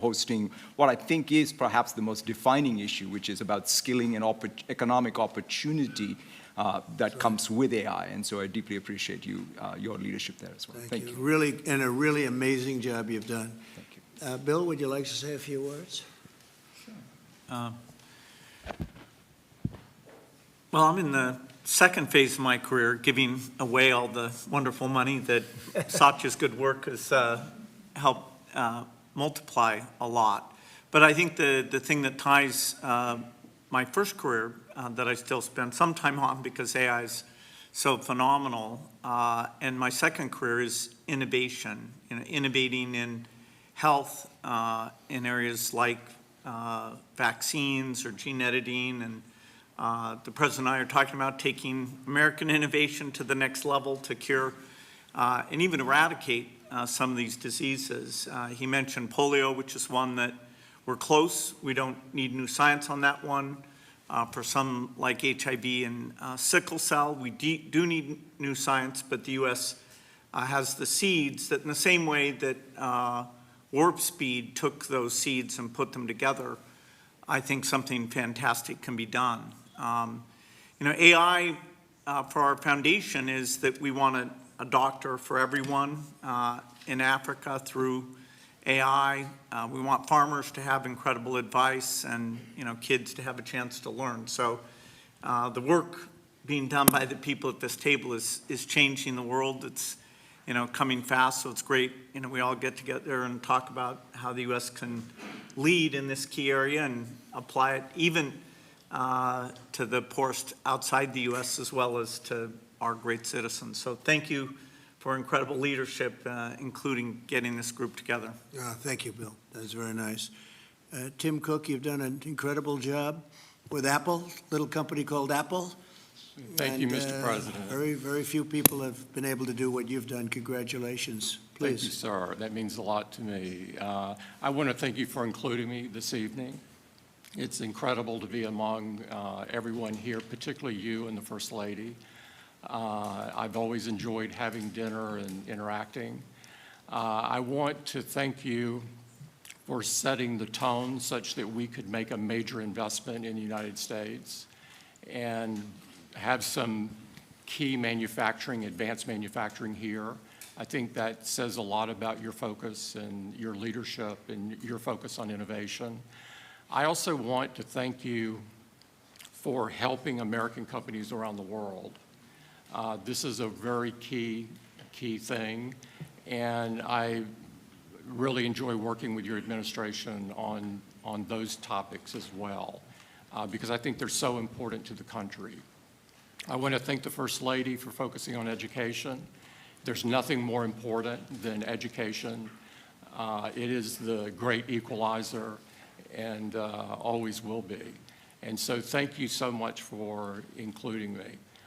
hosting what I think is perhaps the most defining issue, which is about skilling and economic opportunity that comes with AI. And so I deeply appreciate your leadership there as well. Thank you. Really, and a really amazing job you've done. Thank you. Bill, would you like to say a few words? Sure. Well, I'm in the second phase of my career, giving away all the wonderful money that Satya's good work has helped multiply a lot. But I think the thing that ties my first career that I still spend some time on because AI is so phenomenal, and my second career is innovation, innovating in health in areas like vaccines or gene editing, and the President and I are talking about taking American innovation to the next level to cure and even eradicate some of these diseases. He mentioned polio, which is one that we're close. We don't need new science on that one. For some like HIV and sickle cell, we do need new science, but the U.S. Has the seeds that in the same way that Warp Speed took those seeds and put them together, I think something fantastic can be done. AI for our foundation is that we want a doctor for everyone in Africa through AI. We want farmers to have incredible advice and kids to have a chance to learn. So the work being done by the people at this table is changing the world. It's coming fast, so it's great. We all get together and talk about how the U.S. can lead in this key area and apply it even to the poorest outside the U.S. as well as to our great citizens. So thank you for incredible leadership, including getting this group together. Thank you, Bill. That's very nice. Tim Cook, you've done an incredible job with Apple, little company called Apple. Thank you, Mr. President. Very, very few people have been able to do what you've done. Congratulations. Please. Thank you, sir. That means a lot to me. I want to thank you for including me this evening. It's incredible to be among everyone here, particularly you and the First Lady. I've always enjoyed having dinner and interacting. I want to thank you for setting the tone such that we could make a major investment in the United States and have some key manufacturing, advanced manufacturing here. I think that says a lot about your focus and your leadership and your focus on innovation. I also want to thank you for helping American companies around the world. This is a very key thing, and I really enjoy working with your administration on those topics as well, because I think they're so important to the country. I want to thank the First Lady for focusing on education. There's nothing more important than education. It is the great equalizer and always will be. And so thank you so much for including me.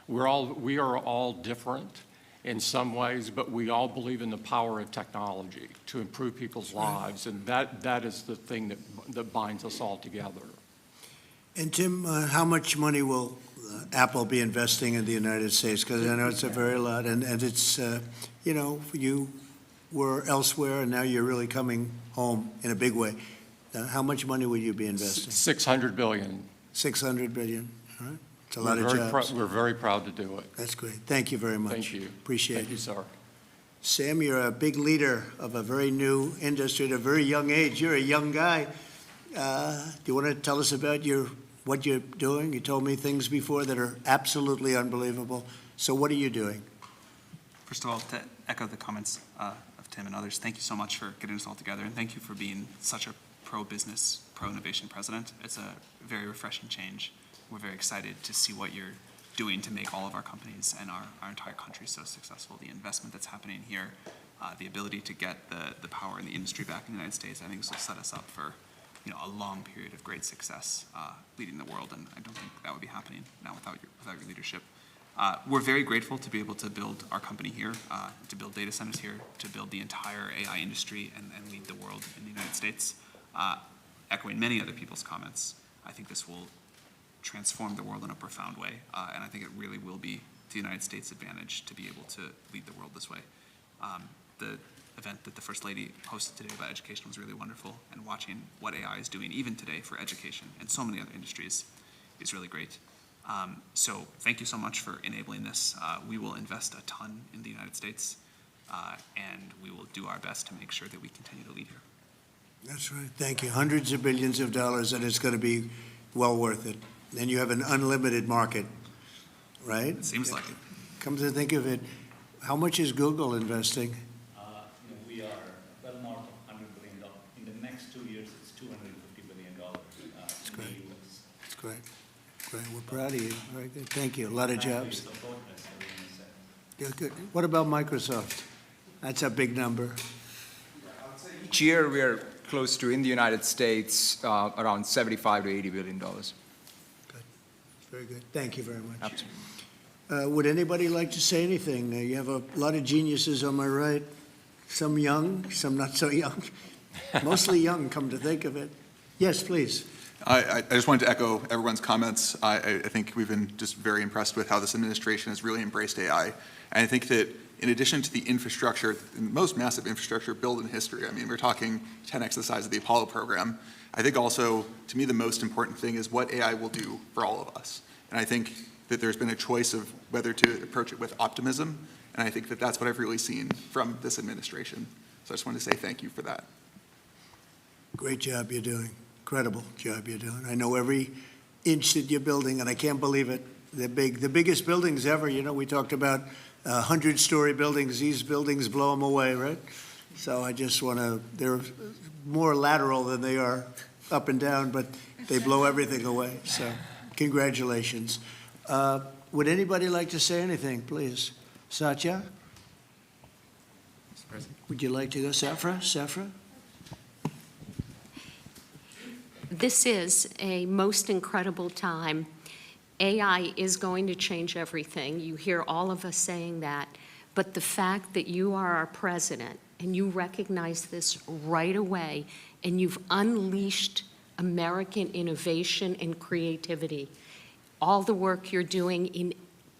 We are all different in some ways, but we all believe in the power of technology to improve people's lives, and that is the thing that binds us all together. And Tim, how much money will Apple be investing in the United States? Because I know it's a very lot, and it's, you were elsewhere, and now you're really coming home in a big way. How much money will you be investing? $600 billion. $600 billion, all right. It's a lot of jobs. We're very proud to do it. That's great. Thank you very much. Thank you. Appreciate it. Thank you, sir. Sam, you're a big leader of a very new industry at a very young age. You're a young guy. Do you want to tell us about what you're doing? You told me things before that are absolutely unbelievable. So what are you doing? First of all, to echo the comments of Tim and others, thank you so much for getting us all together, and thank you for being such a pro-business, pro-innovation president. It's a very refreshing change. We're very excited to see what you're doing to make all of our companies and our entire country so successful. The investment that's happening here, the ability to get the power in the industry back in the United States, I think this will set us up for a long period of great success leading the world, and I don't think that would be happening now without your leadership. We're very grateful to be able to build our company here, to build data centers here, to build the entire AI industry and lead the world in the United States. Echoing many other people's comments, I think this will transform the world in a profound way, and I think it really will be to the United States' advantage to be able to lead the world this way. The event that the First Lady hosted today about education was really wonderful, and watching what AI is doing even today for education and so many other industries is really great. So thank you so much for enabling this. We will invest a ton in the United States, and we will do our best to make sure that we continue to lead here. That's right. Thank you. Hundreds of billions of dollars, and it's going to be well worth it. And you have an unlimited market, right? It seems like it. Come to think of it, how much is Google investing? We are well north of $100 billion. In the next 2 years, it's $250 billion in the great. US. That's great. Great. We're proud of you. Very good. Thank you. A lot of jobs. Support us, everyone said. Yeah, good. What about Microsoft? That's a big number. Each year, we are close to, in the United States, around $75 to $80 billion. Good. Very good. Thank you very much. Absolutely. Would anybody like to say anything? You have a lot of geniuses on my right, some young, some not so young. Mostly young, come to think of it. Yes, please. I just wanted to echo everyone's comments. I think we've been just very impressed with how this administration has really embraced AI. And I think that in addition to the infrastructure, the most massive infrastructure built in history, I mean, we're talking 10x the size of the Apollo program. I think also, to me, the most important thing is what AI will do for all of us. And I think that there's been a choice of whether to approach it with optimism, and I think that that's what I've really seen from this administration. So I just wanted to say thank you for that. Great job you're doing. Incredible job you're doing. I know every inch that you're building, and I can't believe it. They're big. The biggest buildings ever. You know, we talked about 100-story buildings. These buildings blow them away, right? So I just want to, they're more lateral than they are up and down, but they blow everything away. So congratulations. Would anybody like to say anything, please? Satya? Mr. President. Would you like to go? Safra? This is a most incredible time. AI is going to change everything. You hear all of us saying that. But the fact that you are our president and you recognize this right away and you've unleashed American innovation and creativity, all the work you're doing in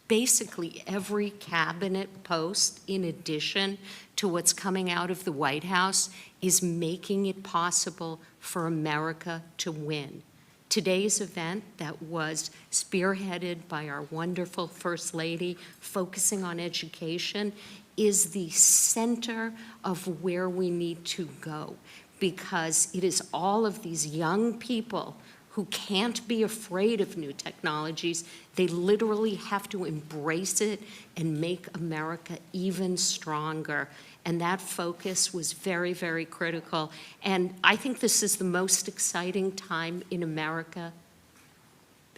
basically every cabinet post, in addition to what's coming out of the White House, is making it possible for America to win. Today's event that was spearheaded by our wonderful First Lady, focusing on education, is the center of where we need to go, because it is all of these young people who can't be afraid of new technologies. They literally have to embrace it and make America even stronger. And that focus was very, very critical. And I think this is the most exciting time in America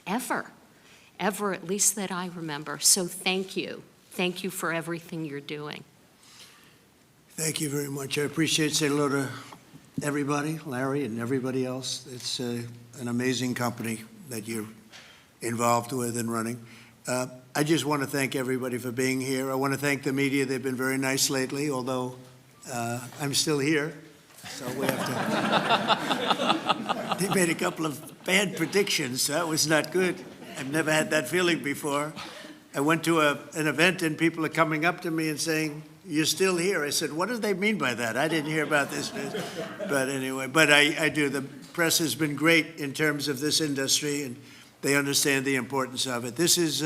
ever, at least that I remember. So thank you. Thank you for everything you're doing. Thank you very much. I appreciate saying hello to everybody, Larry and everybody else. It's an amazing company that you're involved with and running. I just want to thank everybody for being here. I want to thank the media. They've been very nice lately, although I'm still here. So we have to. They made a couple of bad predictions. That was not good. I've never had that feeling before. I went to an event and people are coming up to me and saying, "You're still here." I said, "What do they mean by that? I didn't hear about this." But anyway, I do. The press has been great in terms of this industry, and they understand the importance of it. This is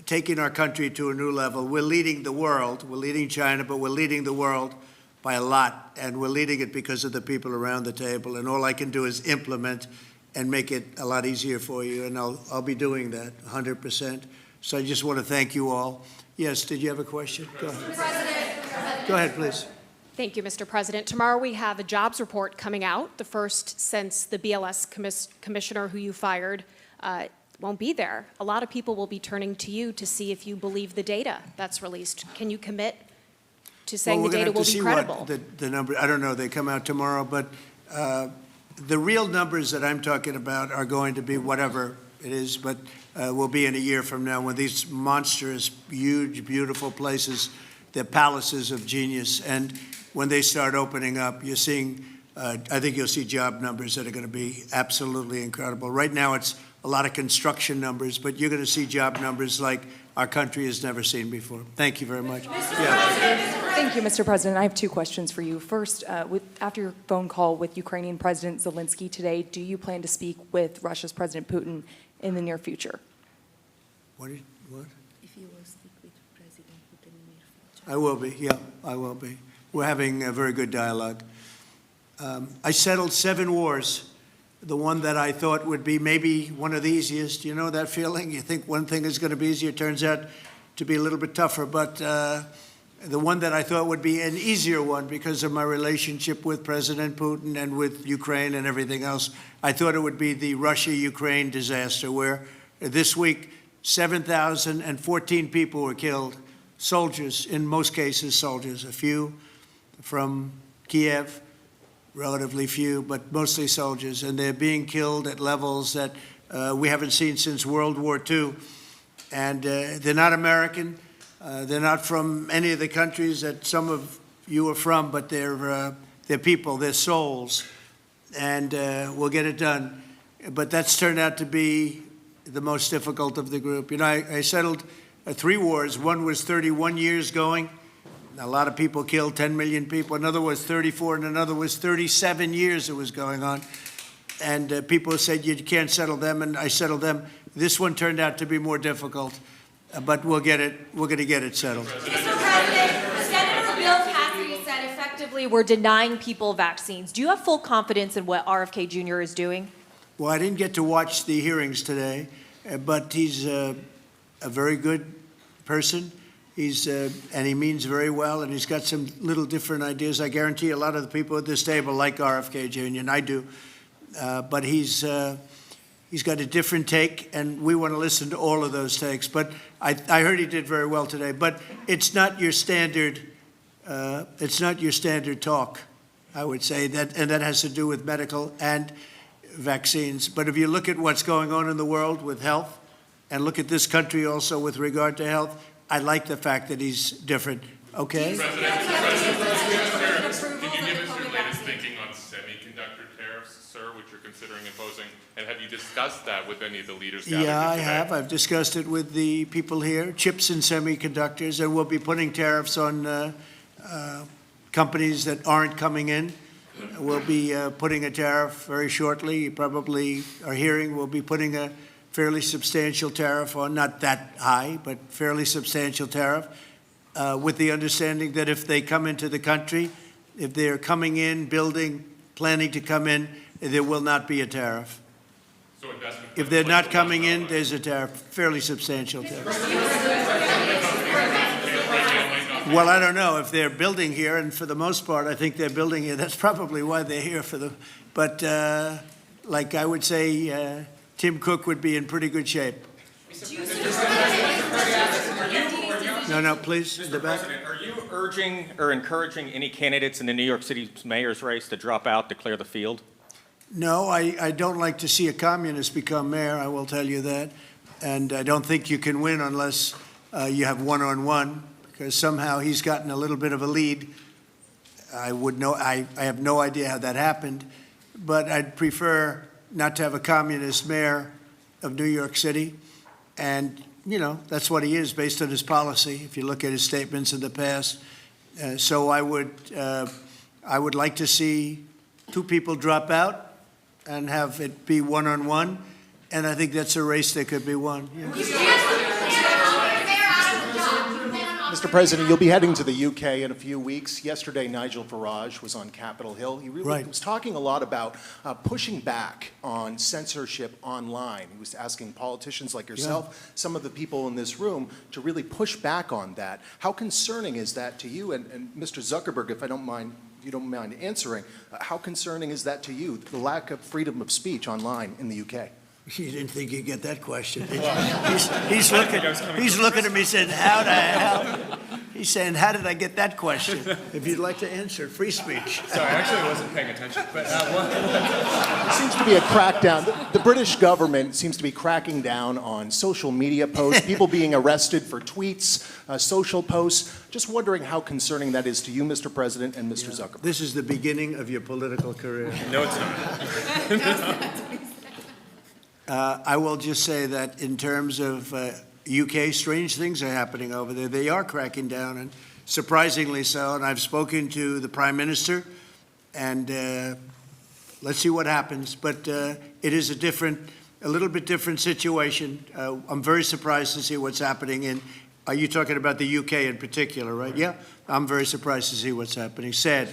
taking our country to a new level. We're leading the world. We're leading China, but we're leading the world by a lot, and we're leading it because of the people around the table. And all I can do is implement and make it a lot easier for you, and I'll be doing that 100%. So I just want to thank you all. Yes, did you have a question? Go ahead. Go ahead, please. Thank you, Mr. President. Tomorrow we have a jobs report coming out, the first since the BLS commissioner who you fired won't be there. A lot of people will be turning to you to see if you believe the data that's released. Can you commit to saying the data will be credible? Well, we're going to have to see what the number, I don't know, they come out tomorrow, but the real numbers that I'm talking about are going to be whatever it is, but will be in a year from now when these monstrous, huge, beautiful places, they're palaces of genius, and when they start opening up, you're seeing, I think you'll see job numbers that are going to be absolutely incredible. Right now, it's a lot of construction numbers, but you're going to see job numbers like our country has never seen before. Thank you very much. Thank you, Mr. President. I have two questions for you. First, after your phone call with Ukrainian President Zelensky today, do you plan to speak with Russia's President Putin in the near future? What? If you will speak with President Putin in your future. I will be, yeah, I will be. We're having a very good dialogue. I settled 7 wars. The one that I thought would be maybe one of the easiest. You know that feeling? You think one thing is going to be easier, turns out to be a little bit tougher. But the one that I thought would be an easier one because of my relationship with President Putin and with Ukraine and everything else, I thought it would be the Russia-Ukraine disaster, where this week 7,014 people were killed, soldiers, in most cases soldiers, a few from Kiev, relatively few, but mostly soldiers, and they're being killed at levels that we haven't seen since World War II. And they're not American. They're not from any of the countries that some of you are from, but they're people, they're souls, and we'll get it done. But that's turned out to be the most difficult of the group. You know, I settled 3 wars. One was 31 years going. A lot of people killed, 10 million people. Another was 34, and another was 37 years it was going on. And people said, you can't settle them, and I settled them. This one turned out to be more difficult, but we'll get it. We're going to get it settled. Mr. President, Senator Bill Cassidy said effectively we're denying people vaccines. Do you have full confidence in what RFK Jr. is doing? Well, I didn't get to watch the hearings today, but he's a very good person. And he means very well, and he's got some little different ideas. I guarantee a lot of the people at this table like RFK Jr., and I do. But he's got a different take, and we want to listen to all of those takes. But I heard he did very well today. But it's not your standard. It's not your standard talk, I would say, and that has to do with medical and vaccines. But if you look at what's going on in the world with health, and look at this country also with regard to health, I like the fact that he's different. Okay? Can you give us your latest thinking on semiconductor tariffs, sir, which you're considering imposing? And have you discussed that with any of the leaders gathered here Yeah, I today? have. I've discussed it with the people here, chips and semiconductors, and we'll be putting tariffs on companies that aren't coming in. We'll be putting a tariff very shortly. You probably are hearing we'll be putting a fairly substantial tariff on, not that high, but fairly substantial tariff, with the understanding that if they come into the country, if they're coming in, building, planning to come in, there will not be a tariff. So investment. If they're not coming in, there's a tariff, fairly substantial tariff. Well, I don't know if they're building here, and for the most part, I think they're building here. That's probably why they're here for the. But like I would say, Tim Cook would be in pretty good shape. No, please, in the back. President, are you urging or encouraging any candidates in the New York City mayor's race to drop out to clear the field? No, I don't like to see a communist become mayor, I will tell you that. And I don't think you can win unless you have one-on-one, because somehow he's gotten a little bit of a lead. I have no idea how that happened, but I'd prefer not to have a communist mayor of New York City. And, you know, that's what he is based on his policy, if you look at his statements in the past. So I would like to see 2 people drop out and have it be one-on-one. And I think that's a race that could be won. Yeah. Mr. President, you'll be heading to the UK in a few weeks. Yesterday, Nigel Farage was on Capitol Hill. He really was talking a lot about pushing back on censorship online. He was asking politicians like yourself, some of the people in this room, to really push back on that. How concerning is that to you? And Mr. Zuckerberg, if you don't mind answering, how concerning is that to you, the lack of freedom of speech online in the UK? You didn't think you'd get that question, did you? He's looking at me saying, how the hell? He's saying, how did I get that question? If you'd like to answer, free speech. Sorry, I actually wasn't paying attention. But There seems to be a crackdown. The British government seems to be cracking down on social media posts, people being arrested for tweets, social posts. Just wondering how concerning that is to you, Mr. President, and Mr. Zuckerberg. This is the beginning of your political career. No, it's not. I will just say that in terms of UK, strange things are happening over there. They are cracking down, and surprisingly so. And I've spoken to the Prime Minister, and let's see what happens. But it is a little bit different situation. I'm very surprised to see what's happening in. Are you talking about the UK in particular, right? Yeah, I'm very surprised to see what's happening. Sad.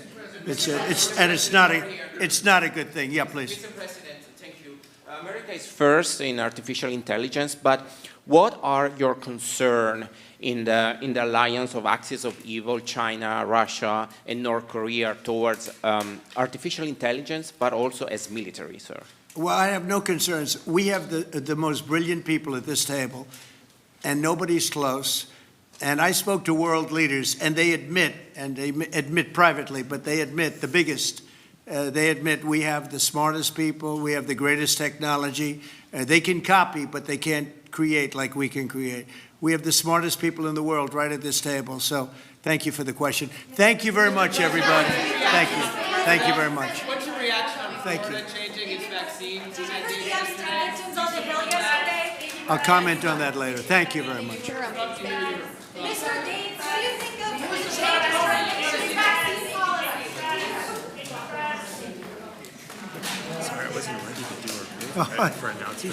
It's not a good thing. Yeah, please. Mr. President, thank you. America is first in artificial intelligence, but what are your concerns in the alliance of axis of evil, China, Russia, and North Korea towards artificial intelligence, but also as military, sir? Well, I have no concerns. We have the most brilliant people at this table, and nobody's close. And I spoke to world leaders, and they admit privately, but they admit the biggest. They admit we have the smartest people, we have the greatest technology. They can copy, but they can't create like we can create. We have the smartest people in the world right at this table. So thank you for the question. Thank you very much, everybody. Thank you. Thank you very much. What's your reaction on Florida changing its vaccines? Did you have conventions on the Hill yesterday? I'll comment on that later. Thank you very much. Mr. Dean, what do you think of the changes in vaccine policy? Sorry, I wasn't ready to do a for announcements.